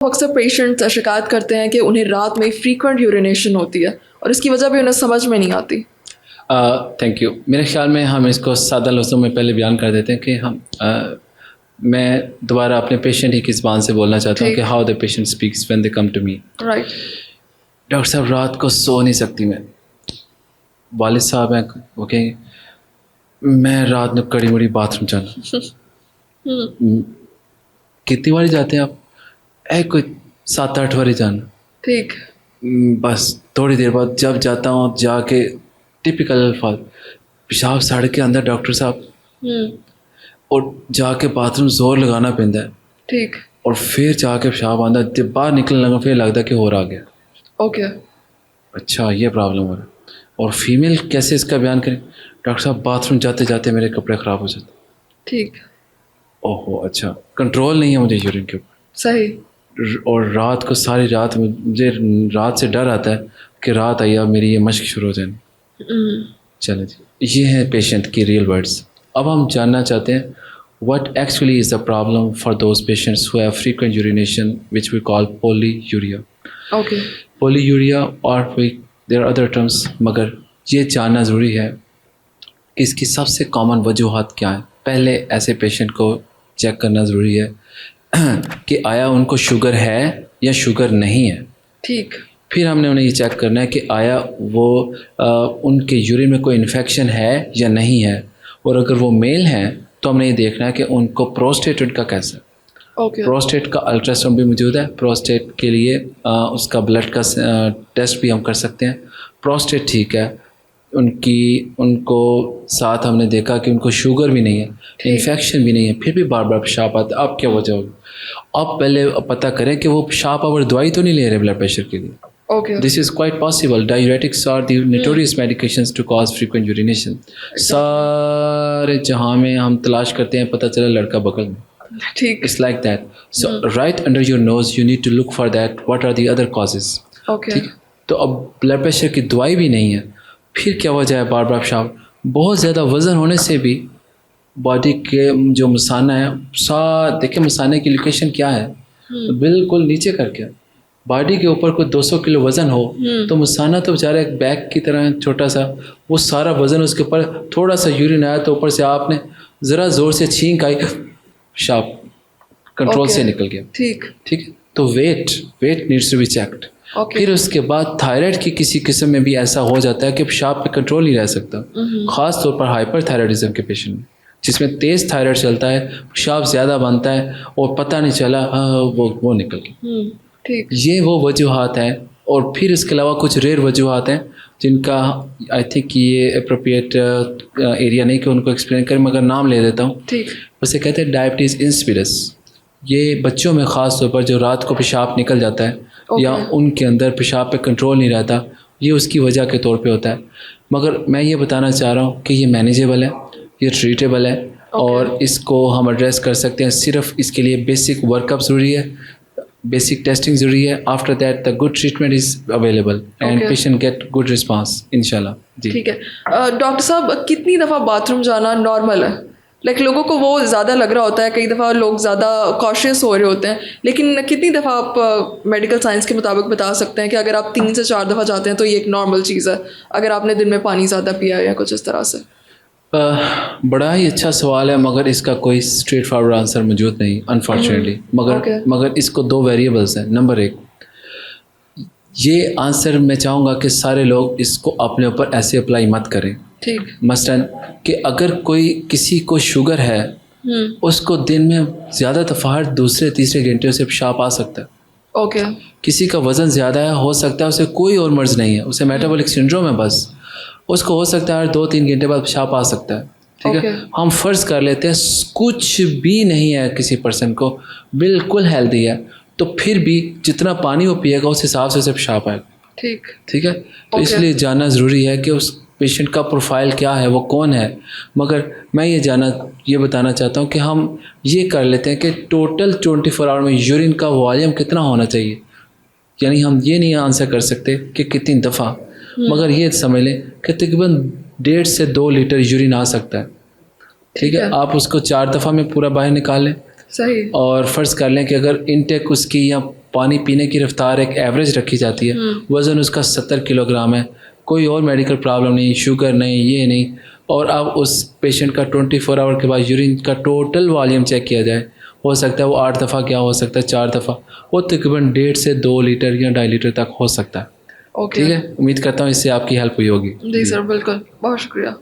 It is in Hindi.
अक्सर पेशेंट शिकायत करते हैं कि उन्हें रात में फ्रीक्वेंट यूरिनेशन होती है और इसकी वजह भी उन्हें समझ में नहीं आती। Thank you. मेरे ख्याल में हम इसको सादा लफ्ज़ों में पहले बयान कर देते हैं कि मैं दोबारा अपने पेशेंट ही की ज़बान से बोलना चाहता हूँ कि how the patient speaks when they come to me. Right. Doctor साहब रात को सो नहीं सकती मैं। वालिद साहब हैं, वो कहेंगे मैं रात में कड़ी मुड़ी बाथरूम जाना। कितनी बारी जाते हैं आप? कोई 7-8 बारी जाना। ठीक। बस थोड़ी देर बाद जब जाता हूँ जाके टिपिकल अल्फाज, पेशाब साड़ के अंदर डॉक्टर साहब, और जाके बाथरूम जोर लगाना पैंदा है। ठीक। और फिर जाके पेशाब आंदा, जब बाहर निकलने लगा फिर लगता है कि और आ गया। ओके। अच्छा ये प्रॉब्लम हो रहा है। और फीमेल कैसे इसका बयान करें? डॉक्टर साहब बाथरूम जाते जाते मेरे कपड़े ख़राब हो जाते। ठीक। ओहो, अच्छा कंट्रोल नहीं है मुझे यूरिन के ऊपर। सही। और रात को सारी रात मुझे रात से डर आता है कि रात आई अब मेरी ये मश्क शुरू हो जाए। चलो जी, ये है पेशेंट की रियल वर्ड्स। अब हम जानना चाहते हैं what actually is the problem for those patients who have frequent urination which we call polyuria. Okay. Polyuria और देयर अदर टर्म्स, मगर ये जानना ज़रूरी है कि इसकी सबसे कॉमन वजूहात क्या है। पहले ऐसे पेशेंट को चेक करना ज़रूरी है कि आया उनको शुगर है या शुगर नहीं है। ठीक। फिर हमने उन्हें ये चेक करना है कि आया वो उनके यूरिन में कोई इन्फेक्शन है या नहीं है। और अगर वो मेल हैं तो हमने ये देखना है कि उनको प्रोस्टेट उनका कैसा है। ओके। प्रोस्टेट का अल्ट्रासाउंड भी मौजूद है। प्रोस्टेट के लिए उसका ब्लड का टेस्ट भी हम कर सकते हैं। प्रोस्टेट ठीक है उनको साथ हमने देखा कि उनको शुगर भी नहीं है, इन्फेक्शन भी नहीं है, फिर भी बार बार पेशाब आता है। अब क्या वजह होगी? अब पहले पता करें कि वो पेशाब और दवाई तो नहीं ले रहे ब्लड प्रेशर के लिए। This is quite possible. Diuretics are the notorious medications to cause frequent urination. सारे जहाँ में हम तलाश करते हैं पता चला लड़का बगल में। ठीक। It's like that. So right under your nose you need to look for that. What are the other causes? Okay. ठीक है। तो अब ब्लड प्रेशर की दवाई भी नहीं है, फिर क्या वजह है बार बार पेशाब? बहुत ज़्यादा वज़न होने से भी बॉडी के जो मसाना है, देखिए मसाने की लोकेशन क्या है, तो बिल्कुल नीचे करके बॉडी के ऊपर कोई 200 किलो वज़न हो तो मसाना तो बेचारा एक बैग की तरह छोटा सा, वो सारा वज़न उसके ऊपर, थोड़ा सा यूरिन आया तो ऊपर से आपने ज़रा ज़ोर से छींक आई, पेशाब कंट्रोल से निकल गया। ठीक है। तो weight needs to be checked. फिर उसके बाद थायराइड की किसी किस्म में भी ऐसा हो जाता है कि पेशाब पे कंट्रोल नहीं रह सकता, ख़ास तौर पर हाइपर थायराइडिज्म के पेशेंट में, जिसमें तेज़ थायराइड चलता है, पेशाब ज़्यादा बनता है और पता नहीं चला वो निकल गया। ठीक। ये वो वजूहात हैं। और फिर इसके अलावा कुछ रेयर वजूहात हैं जिनका आई थिंक ये अप्रोप्रिएट एरिया नहीं कि उनको एक्सप्लेन करें, मगर नाम ले देता हूँ। ठीक। उसे कहते हैं डायबिटीज़ इंसिपिडस। ये बच्चों में ख़ास तौर पर जो रात को पेशाब निकल जाता है या उनके अंदर पेशाब पे कंट्रोल नहीं रहता, ये उसकी वजह के तौर पे होता है। मगर मैं ये बताना चाह रहा हूँ कि ये मैनेजेबल है, ये ट्रीटेबल है, और इसको हम एड्रेस कर सकते हैं। सिर्फ इसके लिए बेसिक वर्कअप ज़रूरी है, बेसिक टेस्टिंग ज़रूरी है। After that the good treatment is available and patient get good response इंशाल्लाह। जी ठीक है। डॉक्टर साहब कितनी दफ़ा बाथरूम जाना नॉर्मल है? लोगों को वो ज़्यादा लग रहा होता है, कई दफ़ा लोग ज़्यादा कॉशियस हो रहे होते हैं, लेकिन कितनी दफ़ा आप मेडिकल साइंस के मुताबिक बता सकते हैं कि अगर आप 3 से 4 दफ़ा जाते हैं तो ये एक नॉर्मल चीज़ है, अगर आपने दिन में पानी ज़्यादा पिया है या कुछ इस तरह से? बड़ा ही अच्छा सवाल है, मगर इसका कोई स्ट्रेट फॉरवर्ड आंसर मौजूद नहीं अनफॉर्चुनेटली। मगर इसको 2 वेरिएबल्स हैं। नंबर 1, ये आंसर मैं चाहूँगा कि सारे लोग इसको अपने ऊपर ऐसे अप्लाई मत करें। ठीक। मसलन कि अगर किसी को शुगर है, उसको दिन में ज़्यादा दफ़ा दूसरे तीसरे घंटे से पेशाब आ सकता है। किसी का वज़न ज़्यादा है, हो सकता है उसे कोई और मर्ज़ नहीं है, उसे मेटाबॉलिक सिंड्रोम है, बस उसको हो सकता है 2-3 घंटे बाद पेशाब आ सकता है। ठीक है। हम फ़र्ज़ कर लेते हैं कुछ भी नहीं है, किसी पर्सन को बिल्कुल हेल्दी है, तो फिर भी जितना पानी वो पिएगा उस हिसाब से उसे पेशाब आएगा। ठीक है। तो इसलिए जानना ज़रूरी है कि उस पेशेंट का प्रोफाइल क्या है, वो कौन है। मगर मैं ये बताना चाहता हूँ कि हम ये कर लेते हैं कि टोटल 24 आवर में यूरिन का वॉल्यूम कितना होना चाहिए, यानी हम ये नहीं आंसर कर सकते कि कितनी दफ़ा, मगर ये समझ लें कि तकरीबन 1.5 से 2 लीटर यूरिन आ सकता है। ठीक है। आप उसको 4 दफ़ा में पूरा बाहर निकाल लें। सही। और फ़र्ज़ कर लें कि अगर इनटेक उसकी या पानी पीने की रफ्तार एक एवरेज रखी जाती है, वज़न उसका 70 किलोग्राम है, कोई और मेडिकल प्रॉब्लम नहीं, शुगर नहीं, ये नहीं, और अब उस पेशेंट का 24 आवर के बाद यूरिन का टोटल वॉल्यूम चेक किया जाए, हो सकता है वो 8 दफ़ा, क्या हो सकता है 4 दफ़ा, वो तकरीबन 1.5 से 2 लीटर या 2.5 लीटर तक हो सकता है। ओके, ठीक है, उम्मीद करता हूँ इससे आपकी हेल्प हुई होगी। जी सर, बिल्कुल, बहुत शुक्रिया।